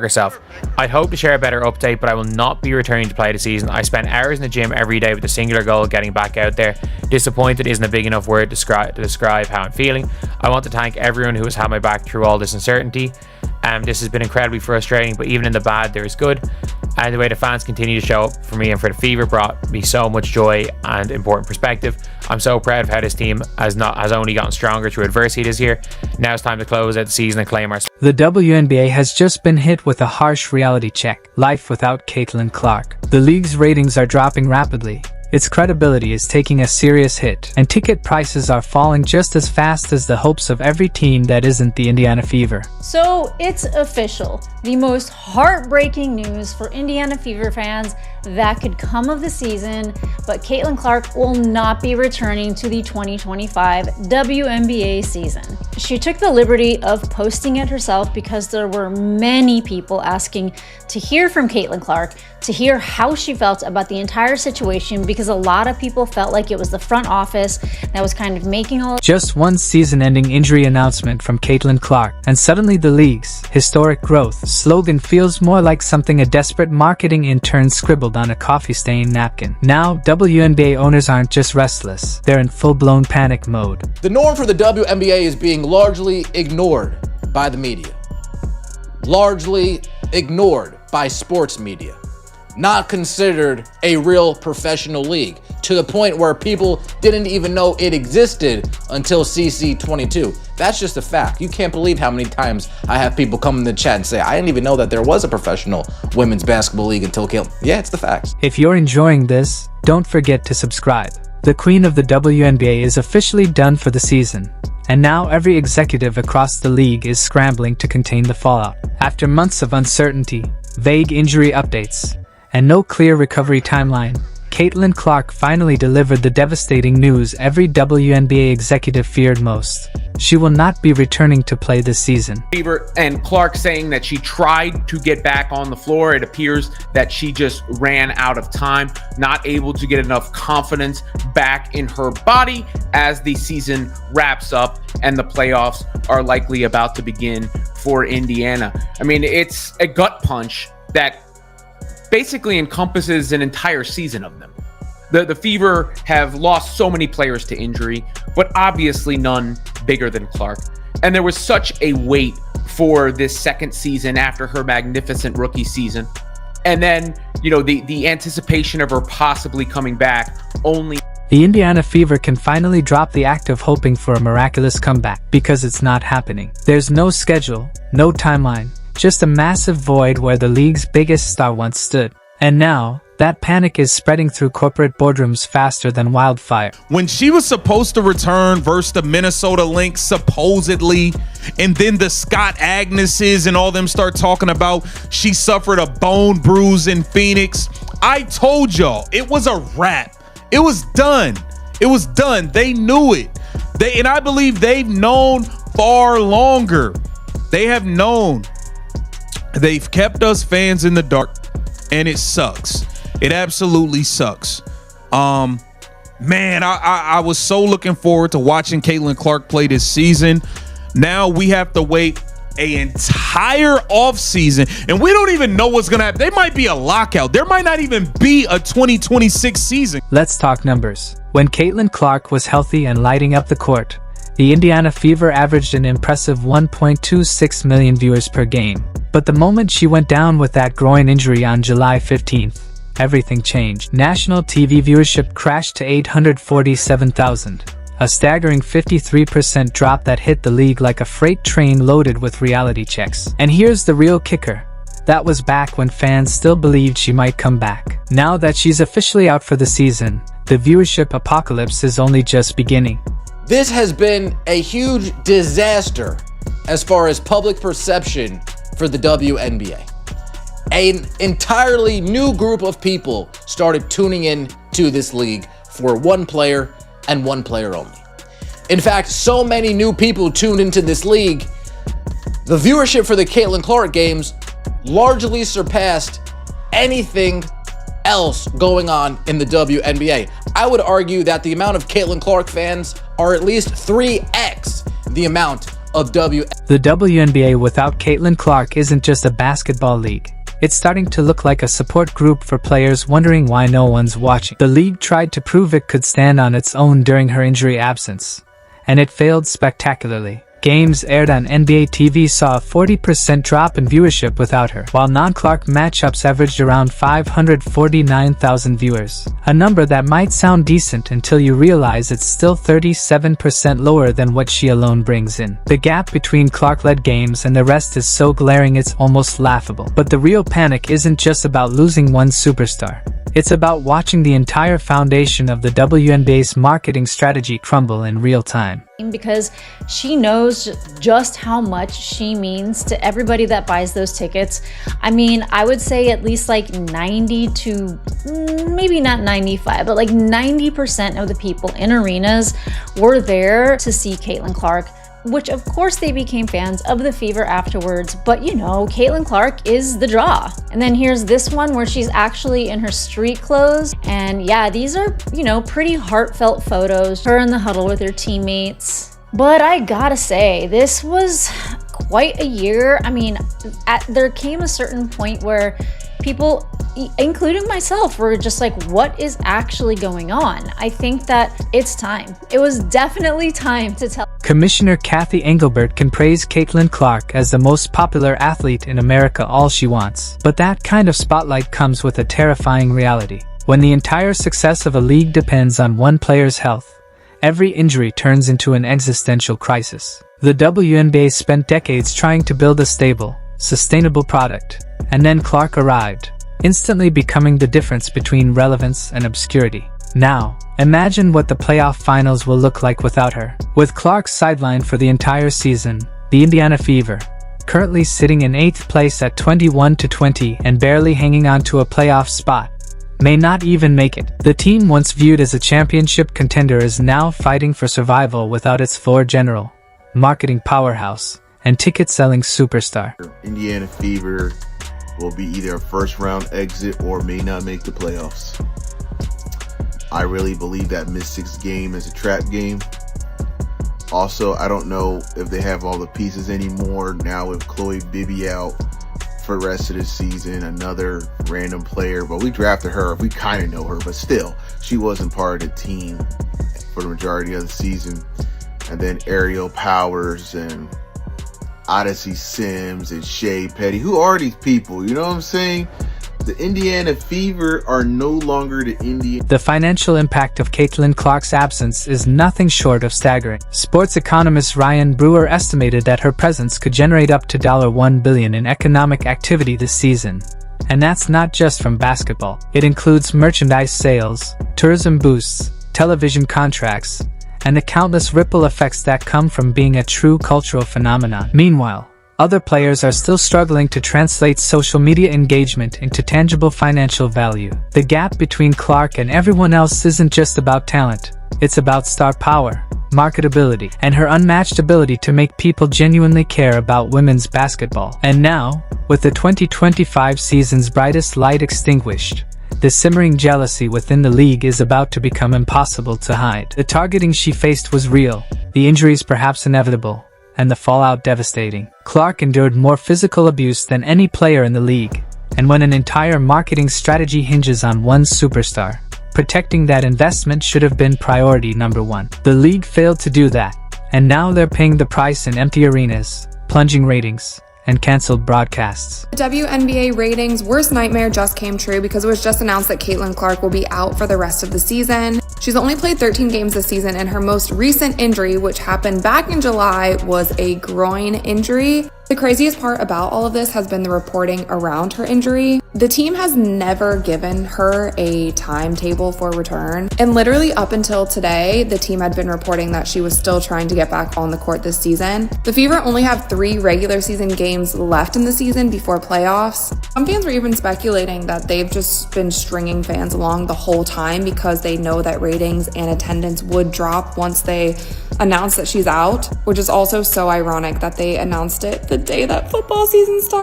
herself. I'd hope to share a better update, but I will not be returning to play the season. I spent hours in the gym every day with a singular goal of getting back out there. Disappointed isn't a big enough word to describe how I'm feeling. I want to thank everyone who has had my back through all this uncertainty. This has been incredibly frustrating, but even in the bad, there is good. And the way the fans continue to show up for me and for the Fever brought me so much joy and important perspective. I'm so proud of how this team has only gotten stronger through adversity this year. Now it's time to close out the season and claim our... The WNBA has just been hit with a harsh reality check. Life without Caitlin Clark. The league's ratings are dropping rapidly. Its credibility is taking a serious hit, and ticket prices are falling just as fast as the hopes of every team that isn't the Indiana Fever. So it's official. The most heartbreaking news for Indiana Fever fans that could come of the season, but Caitlin Clark will not be returning to the 2025 WNBA season. She took the liberty of posting it herself because there were many people asking to hear from Caitlin Clark, to hear how she felt about the entire situation, because a lot of people felt like it was the front office that was kind of making all... Just one season-ending injury announcement from Caitlin Clark, and suddenly the league's historic growth slogan feels more like something a desperate marketing intern scribbled on a coffee-stained napkin. Now, WNBA owners aren't just restless, they're in full-blown panic mode. The norm for the WNBA is being largely ignored by the media. Largely ignored by sports media. Not considered a real professional league, to the point where people didn't even know it existed until CC22. That's just a fact. You can't believe how many times I have people come in the chat and say, I didn't even know that there was a professional women's basketball league until Caitlin. Yeah, it's the facts. If you're enjoying this, don't forget to subscribe. The queen of the WNBA is officially done for the season, and now every executive across the league is scrambling to contain the fallout. After months of uncertainty, vague injury updates, and no clear recovery timeline, Caitlin Clark finally delivered the devastating news every WNBA executive feared most. She will not be returning to play this season. Fever and Clark saying that she tried to get back on the floor. It appears that she just ran out of time, not able to get enough confidence back in her body as the season wraps up and the playoffs are likely about to begin for Indiana. I mean, it's a gut punch that basically encompasses an entire season of them. The Fever have lost so many players to injury, but obviously none bigger than Clark. And there was such a wait for this second season after her magnificent rookie season. And then, you know, the anticipation of her possibly coming back only... The Indiana Fever can finally drop the act of hoping for a miraculous comeback, because it's not happening. There's no schedule, no timeline, just a massive void where the league's biggest star once stood. And now, that panic is spreading through corporate boardrooms faster than wildfire. When she was supposed to return versus the Minnesota Lynx, supposedly, and then the Scott Agneses and all them start talking about she suffered a bone bruise in Phoenix, I told y'all it was a wrap. It was done. It was done. They knew it. And I believe they've known far longer. They have known. They've kept us fans in the dark, and it sucks. It absolutely sucks. Man, I was so looking forward to watching Caitlin Clark play this season. Now we have to wait an entire offseason, and we don't even know what's going to happen. There might be a lockout. There might not even be a 2026 season. Let's talk numbers. When Caitlin Clark was healthy and lighting up the court, the Indiana Fever averaged an impressive 1.26 million viewers per game. But the moment she went down with that groin injury on July 15th, everything changed. National TV viewership crashed to 847,000, a staggering 53% drop that hit the league like a freight train loaded with reality checks. And here's the real kicker. That was back when fans still believed she might come back. Now that she's officially out for the season, the viewership apocalypse is only just beginning. This has been a huge disaster as far as public perception for the WNBA. An entirely new group of people started tuning in to this league for one player and one player only. In fact, so many new people tuned into this league, the viewership for the Caitlin Clark games largely surpassed anything else going on in the WNBA. I would argue that the amount of Caitlin Clark fans are at least 3x the amount of The WNBA without Caitlin Clark isn't just a basketball league. It's starting to look like a support group for players wondering why no one's watching. The league tried to prove it could stand on its own during her injury absence, and it failed spectacularly. Games aired on NBA TV saw a 40% drop in viewership without her, while non-Clark matchups averaged around 549,000 viewers. A number that might sound decent until you realize it's still 37% lower than what she alone brings in. The gap between Clark-led games and the rest is so glaring it's almost laughable. But the real panic isn't just about losing one superstar. It's about watching the entire foundation of the WNBA's marketing strategy crumble in real time. Because she knows just how much she means to everybody that buys those tickets. I mean, I would say at least like 90 to maybe not 95, but like 90% of the people in arenas were there to see Caitlin Clark, which of course they became fans of the Fever afterwards, but you know, Caitlin Clark is the draw. And then here's this one where she's actually in her street clothes. And yeah, these are, you know, pretty heartfelt photos, her in the huddle with her teammates. But I gotta say, this was quite a year. I mean, there came a certain point where people, including myself, were just like, what is actually going on? I think that it's time. It was definitely time to tell. Commissioner Kathy Engelbert can praise Caitlin Clark as the most popular athlete in America all she wants. But that kind of spotlight comes with a terrifying reality. When the entire success of a league depends on one player's health, every injury turns into an existential crisis. The WNBA spent decades trying to build a stable, sustainable product, and then Clark arrived, instantly becoming the difference between relevance and obscurity. Now, imagine what the playoff finals will look like without her. With Clark sidelined for the entire season, the Indiana Fever, currently sitting in 8th place at 21-20 and barely hanging on to a playoff spot, may not even make it. The team once viewed as a championship contender is now fighting for survival without its floor general, marketing powerhouse, and ticket-selling superstar. Indiana Fever will be either a first-round exit or may not make the playoffs. I really believe that Mystics game is a trap game. Also, I don't know if they have all the pieces anymore now with Chloe Bibby out for the rest of the season, another random player, but we drafted her. We kind of know her, but still, she wasn't part of the team for the majority of the season. And then Aerial Powers and Odyssey Sims and Shea Petty. Who are these people? You know what I'm saying? The Indiana Fever are no longer the Indiana. The financial impact of Caitlin Clark's absence is nothing short of staggering. Sports economist Ryan Brewer estimated that her presence could generate up to $1 billion in economic activity this season. And that's not just from basketball. It includes merchandise sales, tourism boosts, television contracts, and the countless ripple effects that come from being a true cultural phenomenon. Meanwhile, other players are still struggling to translate social media engagement into tangible financial value. The gap between Clark and everyone else isn't just about talent. It's about star power, marketability, and her unmatched ability to make people genuinely care about women's basketball. And now, with the 2025 season's brightest light extinguished, the simmering jealousy within the league is about to become impossible to hide. The targeting she faced was real, the injuries perhaps inevitable, and the fallout devastating. Clark endured more physical abuse than any player in the league, and when an entire marketing strategy hinges on one superstar, protecting that investment should have been priority number one. The league failed to do that, and now they're paying the price in empty arenas, plunging ratings, and canceled broadcasts. The WNBA ratings' worst nightmare just came true because it was just announced that Caitlin Clark will be out for the rest of the season. She's only played 13 games this season, and her most recent injury, which happened back in July, was a groin injury. The craziest part about all of this has been the reporting around her injury. The team has never given her a timetable for return, and literally up until today, the team had been reporting that she was still trying to get back on the court this season. The Fever only have 3 regular season games left in the season before playoffs. Some fans were even speculating that they've just been stringing fans along the whole time because they know that ratings and attendance would drop once they announced that she's out, which is also so ironic that they announced it the day that football season started.